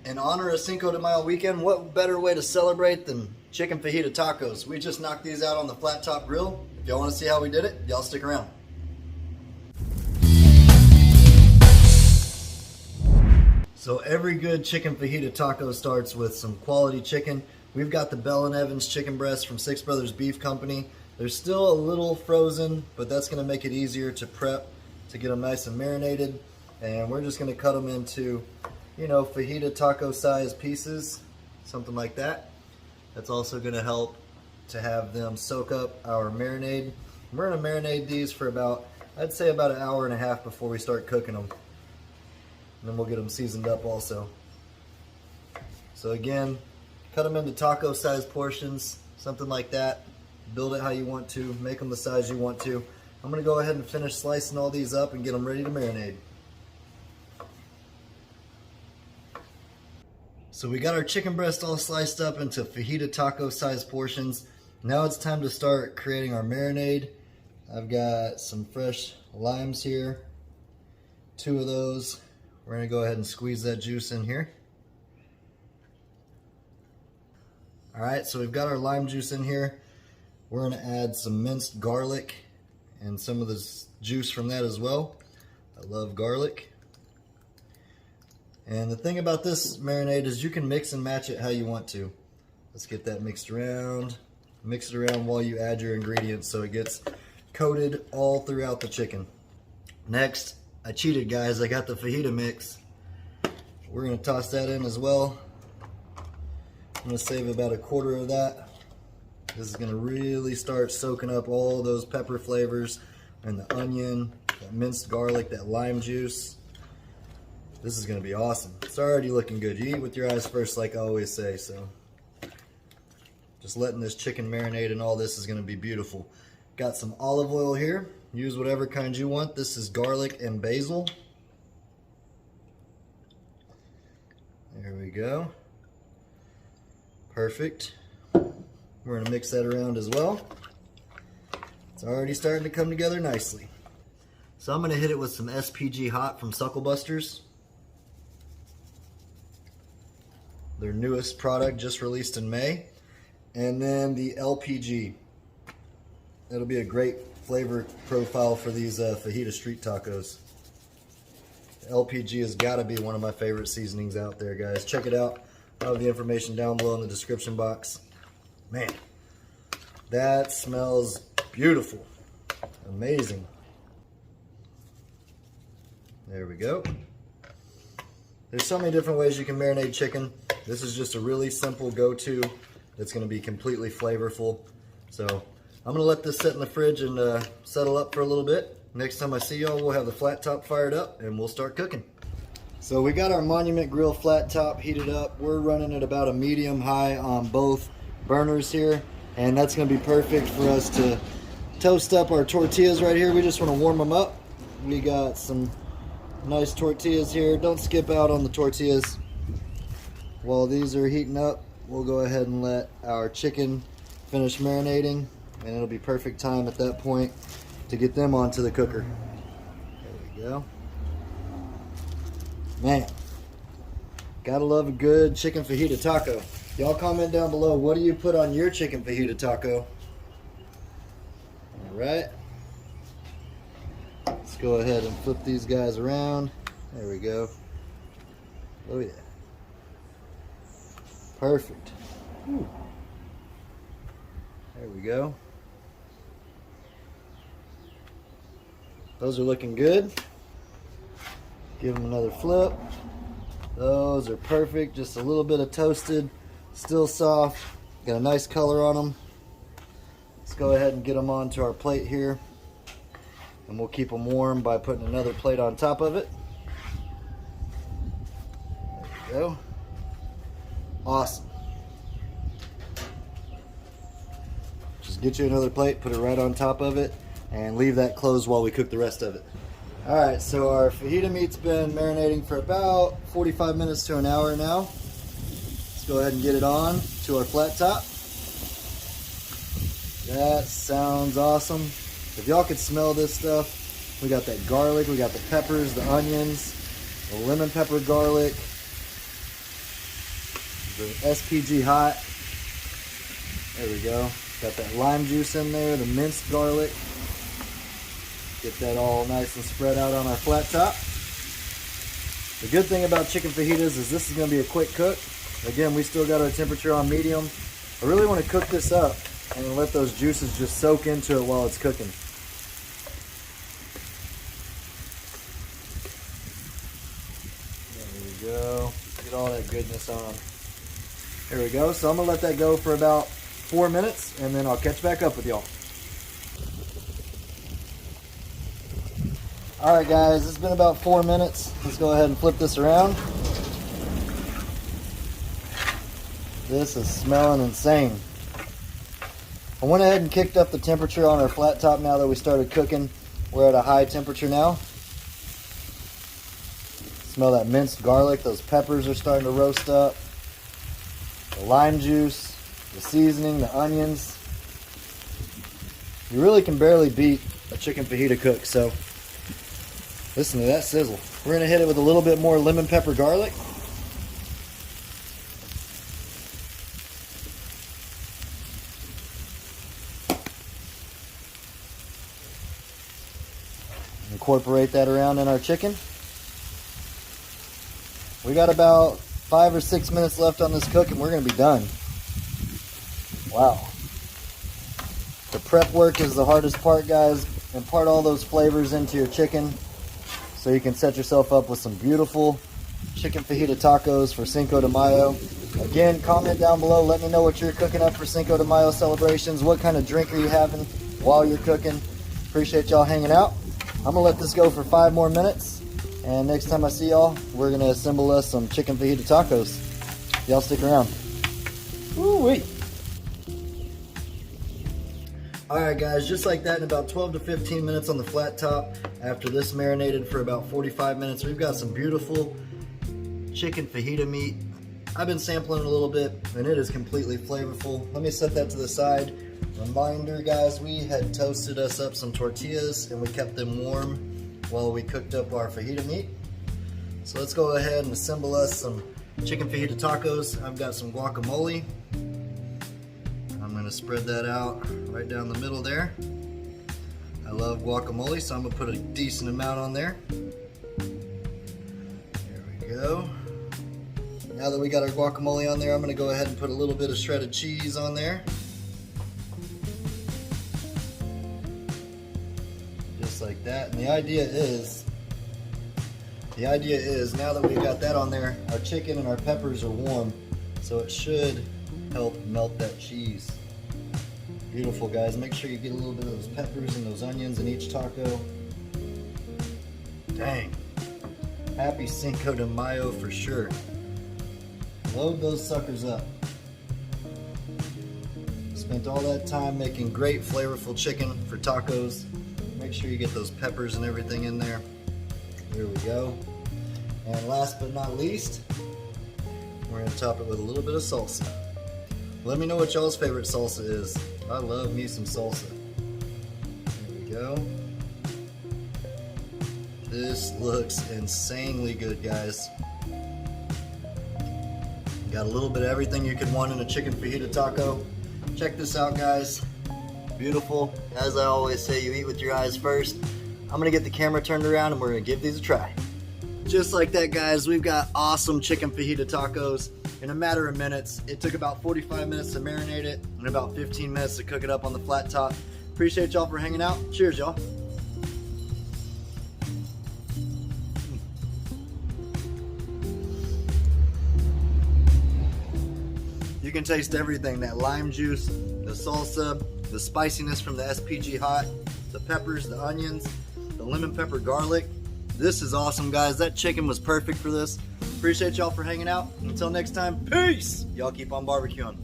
In honor of Cinco de Mayo weekend, what better way to celebrate than chicken fajita tacos? We just knocked these out on the flat top grill. If y'all want to see how we did it, y'all stick around. So every good chicken fajita taco starts with some quality chicken. We've got the Bell & Evans chicken breast from Six Brothers Beef Company. They're still a little frozen, but that's going to make it easier to prep to get them nice and marinated. And we're just going to cut them into, you know, fajita taco size pieces, something like that. That's also going to help to have them soak up our marinade. We're going to marinate these for about, I'd say about an hour and a half before we start cooking them. And then we'll get them seasoned up also. So again, cut them into taco size portions, something like that. Build it how you want to, make them the size you want to. I'm going to go ahead and finish slicing all these up and get them ready to marinate. So we got our chicken breast all sliced up into fajita taco size portions. Now it's time to start creating our marinade. I've got some fresh limes here, 2 of those. We're going to go ahead and squeeze that juice in here. Alright, so we've got our lime juice in here. We're going to add some minced garlic and some of this juice from that as well. I love garlic. And the thing about this marinade is you can mix and match it how you want to. Let's get that mixed around. Mix it around while you add your ingredients so it gets coated all throughout the chicken. Next, I cheated, guys. I got the fajita mix. We're going to toss that in as well. I'm going to save about 1/4 of that. This is going to really start soaking up all those pepper flavors and the onion, that minced garlic, that lime juice. This is going to be awesome. It's already looking good. You eat with your eyes first, like I always say. So just letting this chicken marinate and all this is going to be beautiful. Got some olive oil here. Use whatever kind you want. This is garlic and basil. There we go. Perfect. We're going to mix that around as well. It's already starting to come together nicely. So I'm going to hit it with some SPG Hot from Suckle Busters. Their newest product, just released in May. And then the LPG. That'll be a great flavor profile for these fajita street tacos. LPG has got to be one of my favorite seasonings out there, guys. Check it out. I'll have the information down below in the description box. Man, that smells beautiful. Amazing. There we go. There's so many different ways you can marinate chicken. This is just a really simple go-to that's going to be completely flavorful. So I'm going to let this sit in the fridge and settle up for a little bit. Next time I see y'all, we'll have the flat top fired up and we'll start cooking. So we got our Monument Grill flat top heated up. We're running at about a medium high on both burners here, and that's going to be perfect for us to toast up our tortillas right here. We just want to warm them up. We got some nice tortillas here. Don't skip out on the tortillas. While these are heating up, we'll go ahead and let our chicken finish marinating, and it'll be perfect time at that point to get them onto the cooker. There we go. Man, gotta love a good chicken fajita taco. Y'all comment down below, what do you put on your chicken fajita taco? Alright. Let's go ahead and flip these guys around. There we go. Oh yeah. Perfect. Whew. There we go. Those are looking good. Give them another flip. Those are perfect. Just a little bit of toasted, still soft. Got a nice color on them. Let's go ahead and get them onto our plate here. And we'll keep them warm by putting another plate on top of it. There we go. Awesome. Just get you another plate, put it right on top of it, and leave that closed while we cook the rest of it. Alright, so our fajita meat's been marinating for about 45 minutes to an hour now. Let's go ahead and get it on to our flat top. That sounds awesome. If y'all could smell this stuff, we got that garlic, we got the peppers, the onions, the lemon pepper garlic. the SPG hot. There we go. Got that lime juice in there, the minced garlic. Get that all nice and spread out on our flat top. The good thing about chicken fajitas is this is going to be a quick cook. Again, we still got our temperature on medium. I really want to cook this up and let those juices just soak into it while it's cooking. There we go. Get all that goodness on. There we go. So I'm going to let that go for about 4 minutes and then I'll catch back up with y'all. Alright guys, it's been about 4 minutes. Let's go ahead and flip this around. This is smelling insane. I went ahead and kicked up the temperature on our flat top now that we started cooking. We're at a high temperature now. Smell that minced garlic. Those peppers are starting to roast up. The lime juice, the seasoning, the onions. You really can barely beat a chicken fajita cook, so listen to that sizzle. We're going to hit it with a little bit more lemon pepper garlic. Incorporate that around in our chicken. We got about 5 or 6 minutes left on this cook and we're going to be done. Wow. The prep work is the hardest part, guys. Impart all those flavors into your chicken so you can set yourself up with some beautiful chicken fajita tacos for Cinco de Mayo. Again, comment down below. Let me know what you're cooking up for Cinco de Mayo celebrations. What kind of drink are you having while you're cooking? Appreciate y'all hanging out. I'm going to let this go for 5 more minutes. And next time I see y'all, we're going to assemble us some chicken fajita tacos. Y'all stick around. Woo-wee. Alright guys, just like that, in about 12 to 15 minutes on the flat top, after this marinated for about 45 minutes, we've got some beautiful chicken fajita meat. I've been sampling it a little bit, and it is completely flavorful. Let me set that to the side. Reminder guys, we had toasted us up some tortillas, and we kept them warm while we cooked up our fajita meat. So let's go ahead and assemble us some chicken fajita tacos. I've got some guacamole. I'm going to spread that out right down the middle there. I love guacamole, so I'm going to put a decent amount on there. There we go. Now that we got our guacamole on there, I'm going to go ahead and put a little bit of shredded cheese on there. Just like that. And the idea is now that we've got that on there, our chicken and our peppers are warm, so it should help melt that cheese. Beautiful guys. Make sure you get a little bit of those peppers and those onions in each taco. Dang. Happy Cinco de Mayo for sure. Load those suckers up. Spent all that time making great flavorful chicken for tacos. Make sure you get those peppers and everything in there. Here we go. And last but not least, we're going to top it with a little bit of salsa. Let me know what y'all's favorite salsa is. I love me some salsa. There we go. This looks insanely good, guys. Got a little bit of everything you could want in a chicken fajita taco. Check this out, guys. Beautiful. As I always say, you eat with your eyes first. I'm gonna get the camera turned around and we're gonna give these a try. Just like that, guys, we've got awesome chicken fajita tacos in a matter of minutes. It took about 45 minutes to marinate it and about 15 minutes to cook it up on the flat top. Appreciate y'all for hanging out. Cheers, y'all. You can taste everything, that lime juice, the salsa, the spiciness from the SPG hot, the peppers, the onions, the lemon pepper garlic. This is awesome, guys. That chicken was perfect for this. Appreciate y'all for hanging out. Until next time, peace! Y'all keep on barbecuing.